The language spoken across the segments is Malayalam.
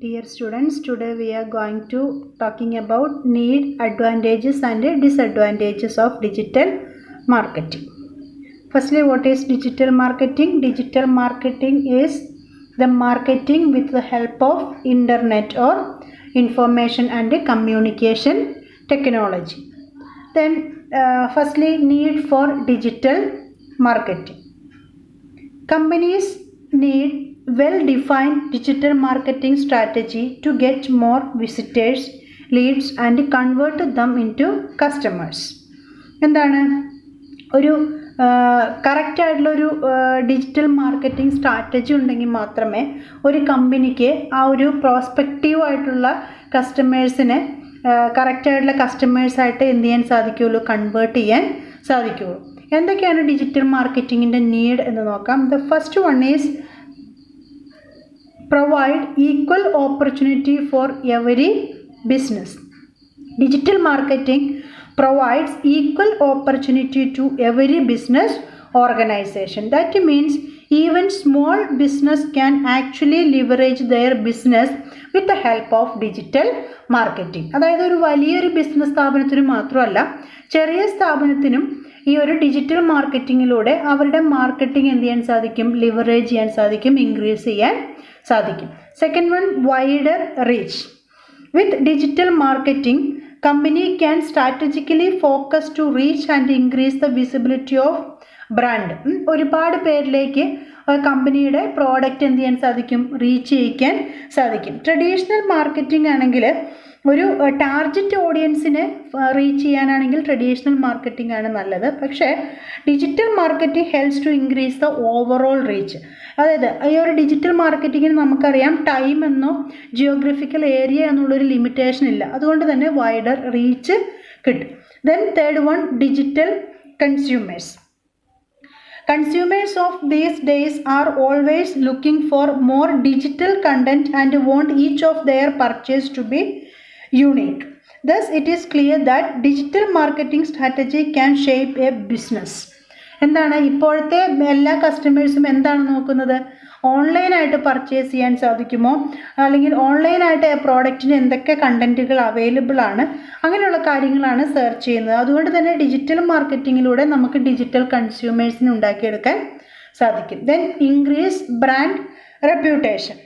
Dear students, today we are going to talking about need, advantages and disadvantages of digital marketing. Firstly, what is digital marketing? Digital marketing is the marketing with the help of internet or information and communication technology. Then firstly, need for digital marketing. Companies need well-defined digital marketing strategy to get more visitors, leads and convert them into customers. എന്താണ് ഒരു കറക്റ്റായിട്ടുള്ളൊരു ഡിജിറ്റൽ മാർക്കറ്റിംഗ് സ്ട്രാറ്റജി ഉണ്ടെങ്കിൽ മാത്രമേ ഒരു കമ്പനിക്ക് ആ ഒരു പ്രോസ്പെക്റ്റീവായിട്ടുള്ള കസ്റ്റമേഴ്സിനെ കറക്റ്റായിട്ടുള്ള കസ്റ്റമേഴ്സായിട്ട് എന്ത് ചെയ്യാൻ സാധിക്കുകയുള്ളൂ, കൺവേർട്ട് ചെയ്യാൻ സാധിക്കുകയുള്ളൂ. എന്തൊക്കെയാണ് ഡിജിറ്റൽ മാർക്കറ്റിങ്ങിൻ്റെ നീഡ് എന്ന് നോക്കാം. The first one is provide equal opportunity for every business. Digital marketing provides equal opportunity to every business organization. That means even small business can actually leverage their business with the help of digital marketing. അതായത് ഒരു വലിയൊരു ബിസിനസ് സ്ഥാപനത്തിന് മാത്രമല്ല, ചെറിയ സ്ഥാപനത്തിനും ഈ ഒരു ഡിജിറ്റൽ മാർക്കറ്റിങ്ങിലൂടെ അവരുടെ മാർക്കറ്റിംഗ് എന്ത് ചെയ്യാൻ സാധിക്കും, ലിവറേജ് ചെയ്യാൻ സാധിക്കും, ഇൻക്രീസ് ചെയ്യാൻ സാധിക്കും. Second one, wider reach. With digital marketing company can strategically focus to reach and increase the visibility of brand. ഒരുപാട് പേരിലേക്ക് കമ്പനിയുടെ പ്രോഡക്റ്റ് എന്ത് ചെയ്യാൻ സാധിക്കും, റീച്ച് ചെയ്യിക്കാൻ സാധിക്കും. ട്രഡീഷണൽ മാർക്കറ്റിംഗ് ആണെങ്കിൽ ഒരു ടാർഗറ്റ് ഓഡിയൻസിനെ റീച്ച് ചെയ്യാനാണെങ്കിൽ ട്രഡീഷണൽ മാർക്കറ്റിംഗ് ആണ് നല്ലത്. പക്ഷേ digital marketing helps to increase the overall reach. അതായത് ഈ ഒരു ഡിജിറ്റൽ മാർക്കറ്റിങ്ങിന് നമുക്കറിയാം ടൈം എന്നോ ജിയോഗ്രഫിക്കൽ ഏരിയ എന്നുള്ളൊരു ലിമിറ്റേഷൻ ഇല്ല. അതുകൊണ്ട് തന്നെ വൈഡർ റീച്ച് കിട്ടും. Then third one, digital consumers. Consumers of these days are always looking for more digital content and want each of their purchase to be unique. Thus, it is clear that digital marketing strategy can shape a business. എന്താണ് ഇപ്പോഴത്തെ എല്ലാ കസ്റ്റമേഴ്സും എന്താണ് നോക്കുന്നത്, ഓൺലൈനായിട്ട് പർച്ചേസ് ചെയ്യാൻ സാധിക്കുമോ, അല്ലെങ്കിൽ ഓൺലൈനായിട്ട് പ്രോഡക്റ്റിന് എന്തൊക്കെ കണ്ടൻറ്റുകൾ അവൈലബിൾ ആണ്, അങ്ങനെയുള്ള കാര്യങ്ങളാണ് സെർച്ച് ചെയ്യുന്നത്. അതുകൊണ്ട് തന്നെ ഡിജിറ്റൽ മാർക്കറ്റിങ്ങിലൂടെ നമുക്ക് ഡിജിറ്റൽ കൺസ്യൂമേഴ്സിനെ ഉണ്ടാക്കിയെടുക്കാൻ സാധിക്കും. Then increase brand reputation.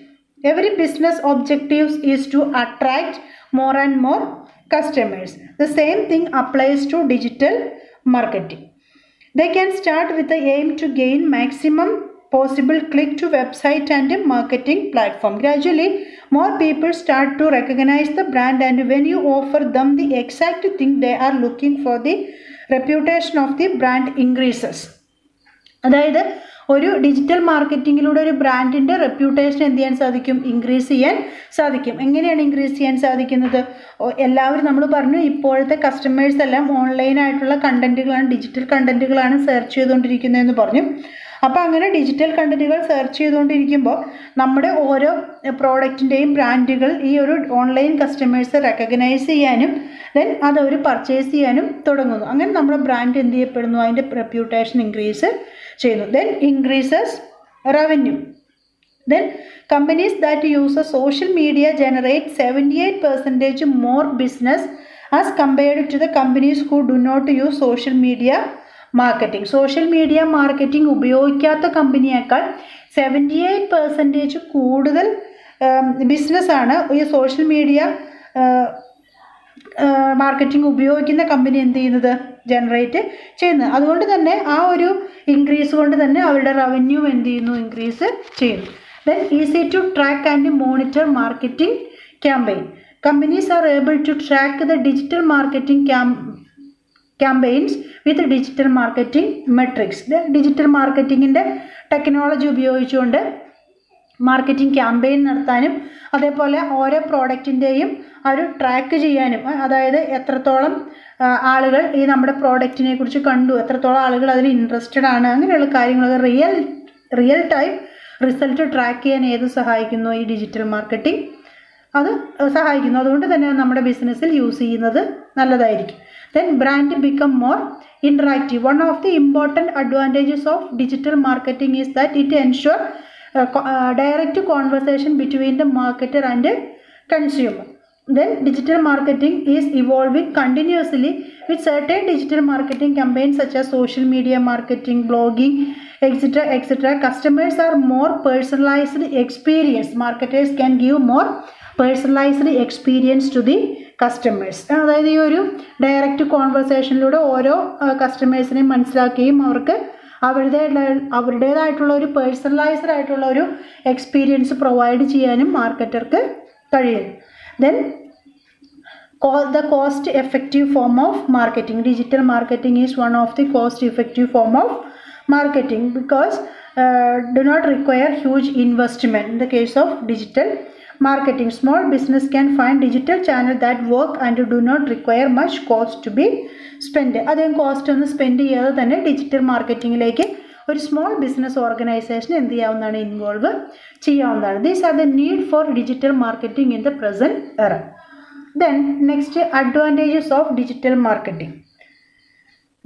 Every business objectives is to attract more and more customers. The same thing applies to digital marketing. They can start with the aim to gain maximum possible click to website and marketing platform. Gradually, more people start to recognize the brand, and when you offer them the exact thing they are looking for, the reputation of the brand increases. അതായത് ഒരു ഡിജിറ്റൽ മാർക്കറ്റിങ്ങിലൂടെ ഒരു ബ്രാൻഡിൻ്റെ റെപ്യൂട്ടേഷൻ എന്ത് ചെയ്യാൻ സാധിക്കും, ഇൻക്രീസ് ചെയ്യാൻ സാധിക്കും. എങ്ങനെയാണ് ഇൻക്രീസ് ചെയ്യാൻ സാധിക്കുന്നത്? എല്ലാവരും നമ്മൾ പറഞ്ഞു ഇപ്പോഴത്തെ കസ്റ്റമേഴ്സ് എല്ലാം ഓൺലൈനായിട്ടുള്ള കണ്ടൻറ്റുകളാണ്, ഡിജിറ്റൽ കണ്ടൻറ്റുകളാണ് സെർച്ച് ചെയ്തുകൊണ്ടിരിക്കുന്നതെന്ന് പറഞ്ഞു. അപ്പോൾ അങ്ങനെ ഡിജിറ്റൽ കണ്ടൻറ്റുകൾ സെർച്ച് ചെയ്തുകൊണ്ടിരിക്കുമ്പോൾ നമ്മുടെ ഓരോ പ്രോഡക്റ്റിൻ്റെയും ബ്രാൻഡുകൾ ഈ ഒരു ഓൺലൈൻ കസ്റ്റമേഴ്സ് റെക്കഗ്നൈസ് ചെയ്യാനും ദെൻ അതവർ പർച്ചേസ് ചെയ്യാനും തുടങ്ങുന്നു. അങ്ങനെ നമ്മുടെ ബ്രാൻഡ് എന്ത് ചെയ്യപ്പെടുന്നു, അതിൻ്റെ റെപ്യൂട്ടേഷൻ ഇൻക്രീസ് ചെയ്യുന്നു. Then increases revenue. Then companies that use social media generate 78% more business as compared to the companies who do not use social media marketing. Social media marketing ഉപയോഗിക്കാത്ത കമ്പനിയേക്കാൾ 78% കൂടുതൽ ബിസിനസ്സാണ് ഈ സോഷ്യൽ മീഡിയ മാർക്കറ്റിംഗ് ഉപയോഗിക്കുന്ന കമ്പനി എന്ത് ചെയ്യുന്നത്, ജനറേറ്റ് ചെയ്യുന്നത്. അതുകൊണ്ട് തന്നെ ആ ഒരു ഇൻക്രീസ് കൊണ്ട് തന്നെ അവരുടെ റവന്യൂ എന്ത് ചെയ്യുന്നു, ഇൻക്രീസ് ചെയ്യുന്നു. Then easy to track and monitor marketing campaign. Companies are able to track the digital marketing campaigns with digital marketing metrics. Digital മാർക്കറ്റിങ്ങിൻ്റെ ടെക്നോളജി ഉപയോഗിച്ചുകൊണ്ട് മാർക്കറ്റിംഗ് ക്യാമ്പയിൻ നടത്താനും അതേപോലെ ഓരോ പ്രോഡക്റ്റിൻ്റെയും ഒരു ട്രാക്ക് ചെയ്യാനും, അതായത് എത്രത്തോളം ആളുകൾ ഈ നമ്മുടെ പ്രോഡക്റ്റിനെ കുറിച്ച് കണ്ടു, എത്രത്തോളം ആളുകൾ അതിൽ ഇൻട്രസ്റ്റഡ് ആണ്, അങ്ങനെയുള്ള കാര്യങ്ങളൊക്കെ റിയൽ ടൈം റിസൾട്ട് ട്രാക്ക് ചെയ്യാൻ ഏത് സഹായിക്കുന്നു, ഈ ഡിജിറ്റൽ മാർക്കറ്റിംഗ് അത് സഹായിക്കുന്നു. അതുകൊണ്ട് തന്നെ നമ്മുടെ ബിസിനസ്സിൽ യൂസ് ചെയ്യുന്നത് നല്ലതായിരിക്കും. Then brand become more interactive. One of the important advantages of digital marketing is that it ensures direct conversation between the marketer and consumer. Then digital marketing is evolving continuously with certain digital marketing campaigns such as social media marketing, blogging, etc. Customers are more personalized experience. Marketers can give more personalized experience to the customers. അതായത് ഈ ഒരു ഡയറക്റ്റ് കോൺവെർസേഷനിലൂടെ ഓരോ കസ്റ്റമേഴ്സിനെയും മനസ്സിലാക്കുകയും അവർക്ക് അവരുടേതായിട്ടുള്ള ഒരു പേഴ്സണലൈസ്ഡ് ആയിട്ടുള്ള ഒരു എക്സ്പീരിയൻസ് പ്രൊവൈഡ് ചെയ്യാനും മാർക്കറ്റർക്ക് കഴിയും. Then the cost effective form of marketing. Digital marketing is one of the cost effective form of marketing because do not require huge investment. In the case of digital marketing, small business can find digital channel that work and do not require much cost to be spent. അധികം കോസ്റ്റ് ഒന്നും സ്പെൻഡ് ചെയ്യാതെ തന്നെ ഡിജിറ്റൽ മാർക്കറ്റിങ്ങിലേക്ക് ഒരു സ്മോൾ ബിസിനസ് ഓർഗനൈസേഷൻ എന്ത് ചെയ്യാവുന്നതാണ്, ഇൻവോൾവ് ചെയ്യാവുന്നതാണ്. These are the need for digital marketing in the present എറ. Then next, advantages of digital marketing.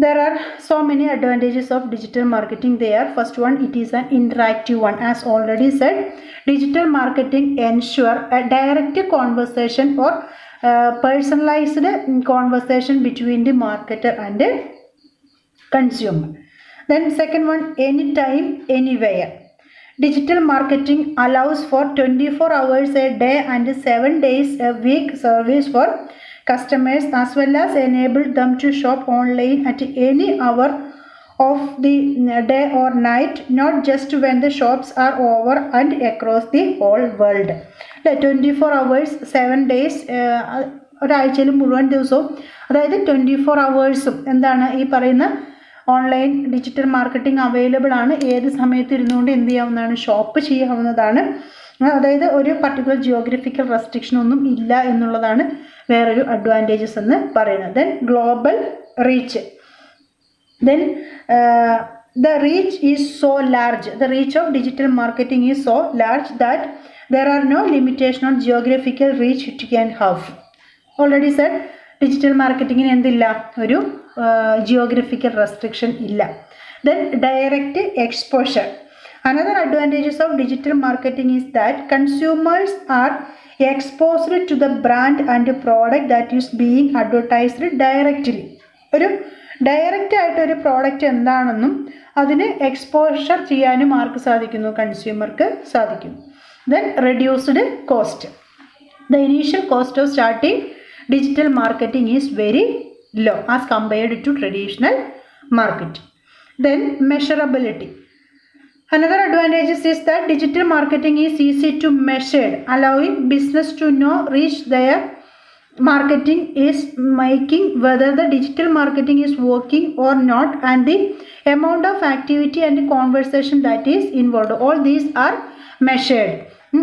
There are so many advantages of digital marketing there. First one, it is an interactive one. As already said, digital marketing ensure a direct conversation or personalized conversation between the marketer and the consumer. Then second one, anytime, anywhere. Digital marketing allows for 24 hours a day and 7 days a week service for customers, as well as enable them to shop online at any hour of the day or night, not just when the shops are over and across the whole world. 24 hours 7 days ഒരാഴ്ചയിൽ മുഴുവൻ ദിവസവും, അതായത് 24 hours എന്താണ് ഈ പറയുന്ന ഓൺലൈൻ ഡിജിറ്റൽ മാർക്കറ്റിംഗ് അവൈലബിൾ ആണ്. ഏത് സമയത്ത് ഇരുന്നുകൊണ്ട് എന്ത് ചെയ്യാവുന്നതാണ്, ഷോപ്പ് ചെയ്യാവുന്നതാണ്. അതായത് ഒരു പർട്ടിക്കുലർ ജിയോഗ്രഫിക്കൽ റെസ്ട്രിക്ഷൻ ഒന്നും ഇല്ല എന്നുള്ളതാണ് വേറൊരു അഡ്വാൻറ്റേജസ് എന്ന് പറയുന്നത്. Then global reach. Then the reach is so large. The reach of digital marketing is so large that there are no limitation on geographical reach it can have. Already said, digital മാർക്കറ്റിങ്ങിന് എന്തില്ല, ഒരു ജിയോഗ്രഫിക്കൽ റെസ്ട്രിക്ഷൻ ഇല്ല. Then direct exposure. Another advantages of digital marketing is that consumers are exposed to the brand and product that is being advertised directly. ഒരു ഡയറക്റ്റ് ആയിട്ട് ഒരു പ്രോഡക്റ്റ് എന്താണെന്നും അതിന് എക്സ്പോഷർ ചെയ്യാനും ആർക്ക് സാധിക്കുന്നു, കൺസ്യൂമർക്ക് സാധിക്കുന്നു. Then reduced cost. The initial cost of starting digital marketing is very low as compared to traditional marketing. Then measurability. Another advantage is that digital marketing is easy to measure, allowing business to know reach their marketing is making, whether the digital marketing is working or not, and the amount of activity and conversation that is involved. All these are measured.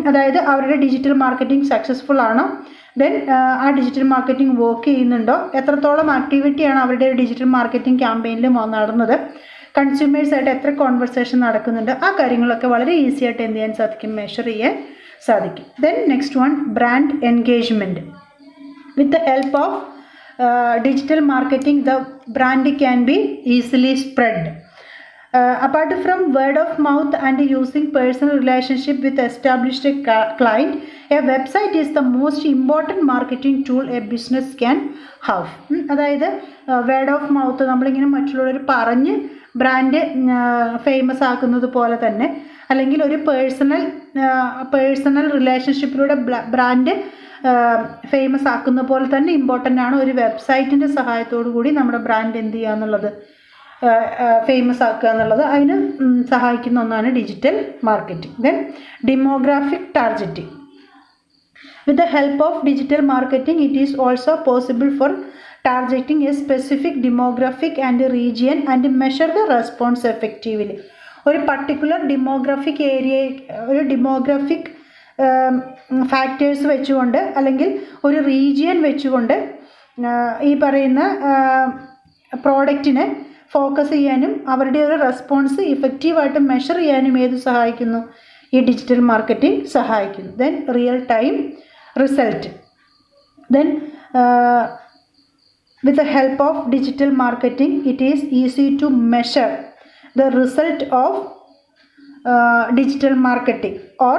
അതായത് അവരുടെ ഡിജിറ്റൽ മാർക്കറ്റിംഗ് സക്സസ്ഫുൾ ആണോ, ദെൻ ആ ഡിജിറ്റൽ മാർക്കറ്റിംഗ് വർക്ക് ചെയ്യുന്നുണ്ടോ, എത്രത്തോളം ആക്ടിവിറ്റിയാണ് അവരുടെ ഡിജിറ്റൽ മാർക്കറ്റിംഗ് ക്യാമ്പയിനിൽ നടന്നത്, കൺസ്യൂമേഴ്സായിട്ട് എത്ര കോൺവെർസേഷൻ നടക്കുന്നുണ്ട്, ആ കാര്യങ്ങളൊക്കെ വളരെ ഈസി ആയിട്ട് എന്ത് ചെയ്യാൻ സാധിക്കും, മെഷർ ചെയ്യാൻ സാധിക്കും. Then next one, brand engagement. With the help of digital marketing, the brand can be easily spread. Apart from word of mouth and using personal relationship with established client, a website is the most important marketing tool a business can have. അതായത് വേർഡ് ഓഫ് മൗത്ത്, നമ്മളിങ്ങനെ മറ്റുള്ളവർ പറഞ്ഞ് ബ്രാൻഡ് ഫേമസ് ആക്കുന്നത് പോലെ തന്നെ, അല്ലെങ്കിൽ ഒരു പേഴ്സണൽ റിലേഷൻഷിപ്പിലൂടെ ബ്രാൻഡ് ഫേമസ് ആക്കുന്ന പോലെ തന്നെ ഇമ്പോർട്ടൻ്റ് ആണ് ഒരു വെബ്സൈറ്റിൻ്റെ സഹായത്തോടു കൂടി നമ്മുടെ ബ്രാൻഡ് എന്ത് ചെയ്യുക എന്നുള്ളത്, ഫേമസ് ആക്കുക എന്നുള്ളത്. അതിന് സഹായിക്കുന്ന ഒന്നാണ് digital marketing. Then demographic targeting. With the help of digital marketing it is also possible for targeting A specific demographic and region and measure the response effectively. ഒരു പർട്ടിക്കുലർ ഡെമോഗ്രാഫിക് ഏരിയ, ഒരു ഡെമോഗ്രാഫിക് ഫാക്ടേഴ്സ് വെച്ചുകൊണ്ട് അല്ലെങ്കിൽ ഒരു റീജിയൻ വെച്ചുകൊണ്ട് ഈ പറയുന്ന പ്രോഡക്റ്റിനെ ഫോക്കസ് ചെയ്യാനും അവരുടെ ഒരു റെസ്പോൺസ് ഇഫക്റ്റീവായിട്ട് മെഷർ ചെയ്യാനും ഏത് സഹായിക്കുന്നു, ഈ ഡിജിറ്റൽ മാർക്കറ്റിംഗ് സഹായിക്കുന്നു. Then real time result. Then with the help of digital marketing it is easy to measure the result of digital marketing, or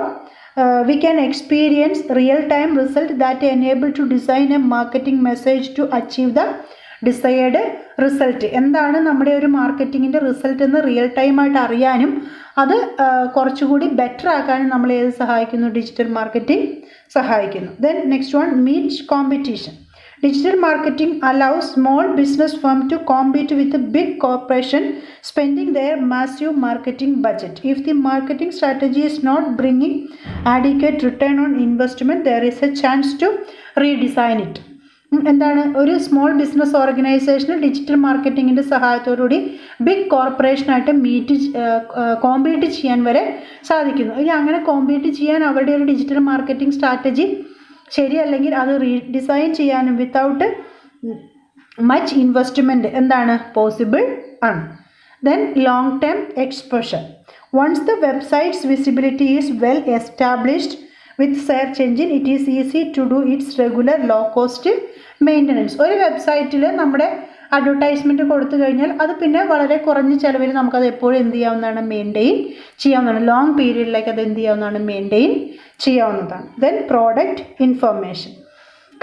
we can experience real-time result that enable to design a marketing message to achieve the desired result. എന്താണ് നമ്മുടെ ഒരു മാർക്കറ്റിങ്ങിൻ്റെ റിസൾട്ട് എന്ന് റിയൽ ടൈമായിട്ട് അറിയാനും അത് കുറച്ചുകൂടി ബെറ്റർ ആക്കാനും നമ്മൾ ഏത് സഹായിക്കുന്നു? ഡിജിറ്റൽ മാർക്കറ്റിംഗ് സഹായിക്കുന്നു. Then next one, meet competition. Digital marketing allows small business firms to compete with a big corporation spending their massive marketing budget. If the marketing strategy is not bringing adequate return on investment, there is a chance to redesign it. എന്താണ്? ഒരു സ്മോൾ ബിസിനസ് ഓർഗനൈസേഷന് ഡിജിറ്റൽ മാർക്കറ്റിങ്ങിൻ്റെ സഹായത്തോടുകൂടി ബിഗ് കോർപ്പറേഷനായിട്ട് കോമ്പീറ്റ് ചെയ്യാൻ വരെ സാധിക്കുന്നു. ഇനി അങ്ങനെ കോമ്പീറ്റ് ചെയ്യാൻ അവരുടെ ഒരു ഡിജിറ്റൽ മാർക്കറ്റിംഗ് സ്ട്രാറ്റജി ശരിയല്ലെങ്കിൽ അത് റീഡിസൈൻ ചെയ്യാനും വിത്തൗട്ട് മച്ച് ഇൻവെസ്റ്റ്മെൻറ്റ് എന്താണ്? പോസിബിൾ ആണ്. Then long term exposure. Once the websites visibility is well established with search engine, it is easy to do its regular low cost maintenance. ഒരു വെബ്സൈറ്റിൽ നമ്മുടെ അഡ്വർടൈസ്മെൻറ്റ് കൊടുത്തു കഴിഞ്ഞാൽ അത് പിന്നെ വളരെ കുറഞ്ഞ ചിലവിൽ നമുക്കത് എപ്പോഴും എന്ത് ചെയ്യാവുന്നതാണ്? മെയിൻറ്റെയിൻ ചെയ്യാവുന്നതാണ്. ലോങ് പീരീഡിലേക്ക് അത് എന്ത് ചെയ്യാവുന്നതാണ്? മെയിൻറ്റെയിൻ ചെയ്യാവുന്നതാണ്. Then product information.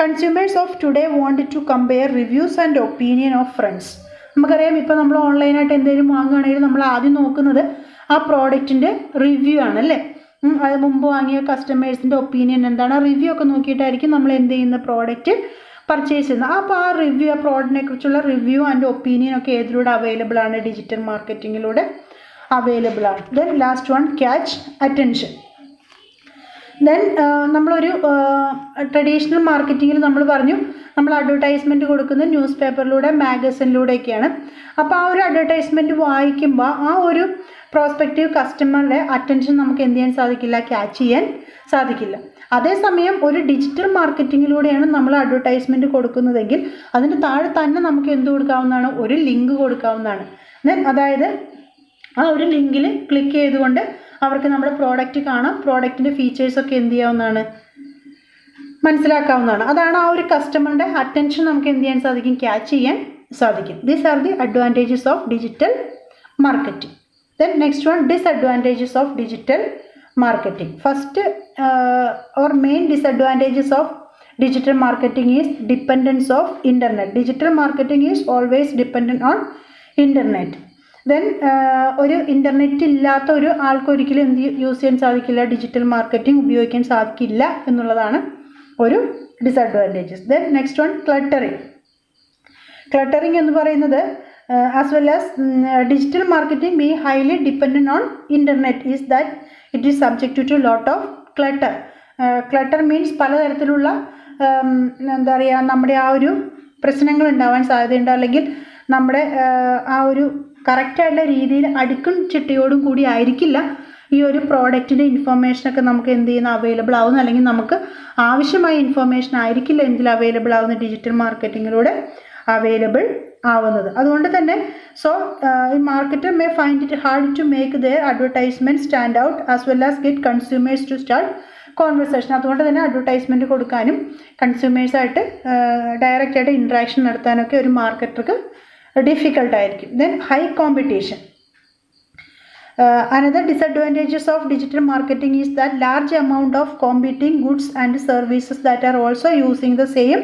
Consumers of today want to compare reviews and opinion of friends. നമുക്കറിയാം, ഇപ്പോൾ നമ്മൾ ഓൺലൈനായിട്ട് എന്തെങ്കിലും വാങ്ങുകയാണെങ്കിൽ നമ്മൾ ആദ്യം നോക്കുന്നത് ആ പ്രോഡക്റ്റിൻ്റെ റിവ്യൂ ആണല്ലേ. അത് മുമ്പ് വാങ്ങിയ കസ്റ്റമേഴ്സിൻ്റെ ഒപ്പീനിയൻ എന്താണ്, റിവ്യൂ ഒക്കെ നോക്കിയിട്ടായിരിക്കും നമ്മൾ എന്ത് ചെയ്യുന്ന പ്രോഡക്റ്റ് പർച്ചേസ് ചെയ്യുന്നത്. അപ്പോൾ ആ റിവ്യൂ, ആ പ്രോഡക്റ്റിനെ കുറിച്ചുള്ള റിവ്യൂ ആൻഡ് ഒപ്പീനിയൻ ഒക്കെ ഏതിലൂടെ അവൈലബിൾ ആണ്? ഡിജിറ്റൽ മാർക്കറ്റിങ്ങിലൂടെ അവൈലബിൾ ആണ്. Then last one, catch attention. Then നമ്മളൊരു ട്രഡീഷണൽ മാർക്കറ്റിങ്ങിൽ നമ്മൾ പറഞ്ഞു നമ്മൾ അഡ്വർടൈസ്മെൻറ്റ് കൊടുക്കുന്നത് ന്യൂസ് പേപ്പറിലൂടെ മാഗസിനിലൂടെയൊക്കെയാണ്. അപ്പോൾ ആ ഒരു അഡ്വർടൈസ്മെൻറ്റ് വായിക്കുമ്പോൾ ആ ഒരു പ്രോസ്പെക്റ്റീവ് കസ്റ്റമറുടെ അറ്റൻഷൻ നമുക്ക് എന്ത് ചെയ്യാൻ സാധിക്കില്ല? ക്യാച്ച് ചെയ്യാൻ സാധിക്കില്ല. അതേസമയം ഒരു ഡിജിറ്റൽ മാർക്കറ്റിങ്ങിലൂടെയാണ് നമ്മൾ അഡ്വർടൈസ്മെൻറ്റ് കൊടുക്കുന്നതെങ്കിൽ അതിൻ്റെ താഴെ തന്നെ നമുക്ക് എന്ത് കൊടുക്കാവുന്നതാണ്? ഒരു ലിങ്ക് കൊടുക്കാവുന്നതാണ്. ദെൻ അതായത് ആ ഒരു ലിങ്കിൽ ക്ലിക്ക് ചെയ്തുകൊണ്ട് അവർക്ക് നമ്മുടെ പ്രോഡക്റ്റ് കാണാം, പ്രോഡക്റ്റിൻ്റെ ഫീച്ചേഴ്സൊക്കെ എന്ത് ചെയ്യാവുന്നതാണ്? മനസ്സിലാക്കാവുന്നതാണ്. അതാണ് ആ ഒരു കസ്റ്റമറുടെ അറ്റൻഷൻ നമുക്ക് എന്ത് ചെയ്യാൻ സാധിക്കും? ക്യാച്ച് ചെയ്യാൻ സാധിക്കും. These are the advantages of digital marketing. Then next one, disadvantages of digital marketing. First or main disadvantages of digital marketing is dependence of internet. Digital marketing is always dependent on internet. Then ഒരു ഇൻ്റർനെറ്റ് ഇല്ലാത്ത ഒരു ആൾക്ക് ഒരിക്കലും എന്ത് യൂസ് ചെയ്യാൻ സാധിക്കില്ല? ഡിജിറ്റൽ മാർക്കറ്റിംഗ് ഉപയോഗിക്കാൻ സാധിക്കില്ല എന്നുള്ളതാണ് ഒരു disadvantages. Then next one, cluttering. Cluttering എന്ന് പറയുന്നത് as well as digital marketing being highly dependent on internet is that it is subject to lot of clutter. Clutter means പലതരത്തിലുള്ള എന്താ പറയുക, നമ്മുടെ ആ ഒരു പ്രശ്നങ്ങൾ ഉണ്ടാവാൻ സാധ്യതയുണ്ട്. അല്ലെങ്കിൽ നമ്മുടെ ആ ഒരു കറക്റ്റായിട്ടുള്ള രീതിയിൽ അടുക്കും ചിട്ടയോടും കൂടി ആയിരിക്കില്ല ഈ ഒരു പ്രോഡക്റ്റിൻ്റെ ഇൻഫർമേഷനൊക്കെ നമുക്ക് എന്ത് ചെയ്യുന്ന അവൈലബിൾ ആവുന്നു. അല്ലെങ്കിൽ നമുക്ക് ആവശ്യമായ ഇൻഫർമേഷൻ ആയിരിക്കില്ല എന്തിൽ അവൈലബിൾ ആവുന്ന? ഡിജിറ്റൽ മാർക്കറ്റിങ്ങിലൂടെ അവൈലബിൾ ആവുന്നത്. അതുകൊണ്ട് തന്നെ marketer may find it hard to make their advertisement stand out as well as get consumers to start conversation. അതുകൊണ്ട് തന്നെ അഡ്വർടൈസ്മെൻറ്റ് കൊടുക്കാനും കൺസ്യൂമേഴ്സായിട്ട് ഡയറക്റ്റായിട്ട് ഇൻട്രാക്ഷൻ നടത്താനൊക്കെ ഒരു മാർക്കറ്റർക്ക് ഡിഫിക്കൽട്ടായിരിക്കും. Then high competition. Another disadvantages of digital marketing is that large amount of competing goods and services that are also using the same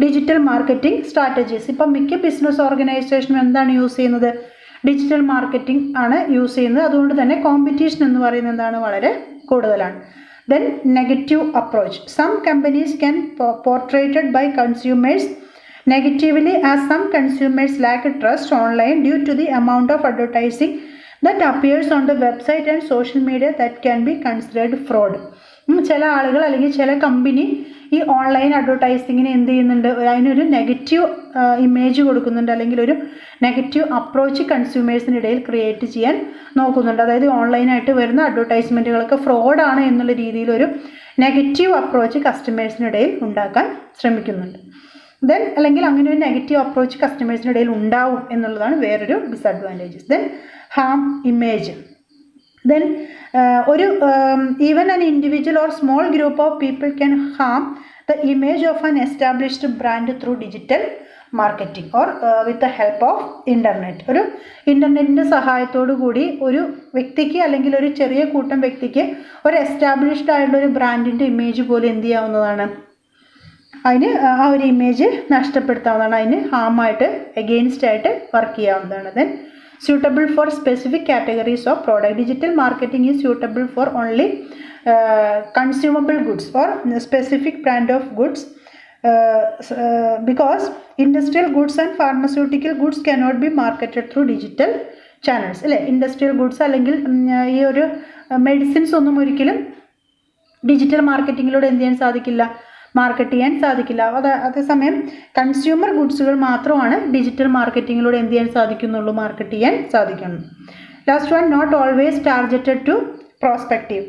digital marketing strategies. ഇപ്പം മിക്ക ബിസിനസ് ഓർഗനൈസേഷനും എന്താണ് യൂസ് ചെയ്യുന്നത്? ഡിജിറ്റൽ മാർക്കറ്റിംഗ് ആണ് യൂസ് ചെയ്യുന്നത്. അതുകൊണ്ട് തന്നെ കോമ്പറ്റീഷൻ എന്ന് പറയുന്നത് എന്താണ്? വളരെ കൂടുതലാണ്. Then negative approach. Some companies can portrayed by consumers negatively as some consumers lack trust online due to the amount of advertising that appears on the website and social media that can be considered fraud. ചില ആളുകൾ അല്ലെങ്കിൽ ചില കമ്പനി ഈ ഓൺലൈൻ അഡ്വർടൈസിങ്ങിന് എന്ത് ചെയ്യുന്നുണ്ട്? അതിനൊരു നെഗറ്റീവ് ഇമേജ് കൊടുക്കുന്നുണ്ട്, അല്ലെങ്കിൽ ഒരു നെഗറ്റീവ് അപ്രോച്ച് കൺസ്യൂമേഴ്സിനിടയിൽ ക്രിയേറ്റ് ചെയ്യാൻ നോക്കുന്നുണ്ട്. അതായത് ഓൺലൈനായിട്ട് വരുന്ന അഡ്വർടൈസ്മെൻറ്റുകളൊക്കെ ഫ്രോഡാണ് എന്നുള്ള രീതിയിലൊരു നെഗറ്റീവ് അപ്രോച്ച് കസ്റ്റമേഴ്സിനിടയിൽ ഉണ്ടാക്കാൻ ശ്രമിക്കുന്നുണ്ട്. ദെൻ അല്ലെങ്കിൽ അങ്ങനെ ഒരു നെഗറ്റീവ് അപ്രോച്ച് കസ്റ്റമേഴ്സിനിടയിൽ ഉണ്ടാവും എന്നുള്ളതാണ് വേറൊരു disadvantages. Then harm image. Then even an individual or small group of people can harm the image of an established brand through digital marketing or with the help of internet. ഒരു ഇൻ്റർനെറ്റിൻ്റെ സഹായത്തോടു കൂടി ഒരു വ്യക്തിക്ക് അല്ലെങ്കിൽ ഒരു ചെറിയ കൂട്ടം വ്യക്തിക്ക് ഒരു എസ്റ്റാബ്ലിഷ്ഡ് ആയിട്ടുള്ള ഒരു ബ്രാൻഡിൻ്റെ ഇമേജ് പോലും എന്ത് ചെയ്യാവുന്നതാണ്, അതിന് ആ ഒരു ഇമേജ് നഷ്ടപ്പെടുത്താവുന്നതാണ്, അതിന് ഹാമായിട്ട് എഗെയിൻസ്റ്റ് ആയിട്ട് വർക്ക് ചെയ്യാവുന്നതാണ്. Then suitable for specific categories of product. Digital marketing is suitable for only consumable goods or specific brand of goods because industrial goods and pharmaceutical goods cannot be marketed through digital channels. അല്ലേ, ഇൻഡസ്ട്രിയൽ ഗുഡ്സ് അല്ലെങ്കിൽ ഈ ഒരു മെഡിസിൻസ് ഒന്നും ഒരിക്കലും ഡിജിറ്റൽ മാർക്കറ്റിങ്ങിലൂടെ എന്ത് ചെയ്യാൻ സാധിക്കില്ല, മാർക്കറ്റ് ചെയ്യാൻ സാധിക്കില്ല. അതേസമയം കൺസ്യൂമർ ഗുഡ്സുകൾ മാത്രമാണ് ഡിജിറ്റൽ മാർക്കറ്റിങ്ങിലൂടെ എന്ത് ചെയ്യാൻ സാധിക്കുന്നുള്ളൂ, മാർക്കറ്റ് ചെയ്യാൻ സാധിക്കുന്നു. Last one, not always targeted to prospective.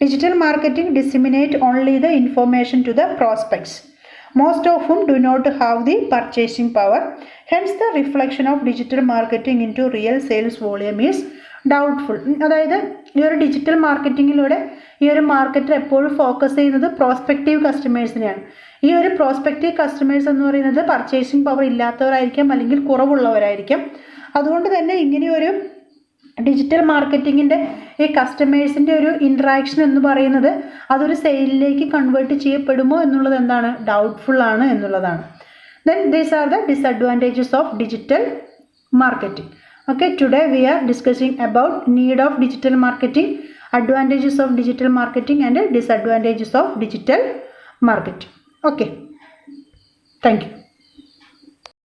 Digital marketing disseminate only the information to the prospects, most of whom do not have the purchasing power. Hence the reflection of digital marketing into real sales volume is doubtful. അതായത് ഈ ഒരു ഡിജിറ്റൽ മാർക്കറ്റിങ്ങിലൂടെ ഈ ഒരു മാർക്കറ്റർ എപ്പോഴും ഫോക്കസ് ചെയ്യുന്നത് പ്രോസ്പെക്റ്റീവ് കസ്റ്റമേഴ്സിനെയാണ്. ഈ ഒരു പ്രോസ്പെക്റ്റീവ് കസ്റ്റമേഴ്സ് എന്ന് പറയുന്നത് പർച്ചേസിങ് പവർ ഇല്ലാത്തവരായിരിക്കാം അല്ലെങ്കിൽ കുറവുള്ളവരായിരിക്കും. അതുകൊണ്ട് തന്നെ ഇങ്ങനെയൊരു ഡിജിറ്റൽ മാർക്കറ്റിങ്ങിൻ്റെ ഈ കസ്റ്റമേഴ്സിൻ്റെ ഒരു ഇൻട്രാക്ഷൻ എന്ന് പറയുന്നത് അതൊരു സെയിലിലേക്ക് കൺവേർട്ട് ചെയ്യപ്പെടുമോ എന്നുള്ളത് എന്താണ്, ഡൗട്ട്ഫുൾ ആണ് എന്നുള്ളതാണ്. Then these are the disadvantages of digital marketing. Okay, today we are discussing about need of digital marketing, advantages of digital marketing and disadvantages of digital marketing. Okay, thank you.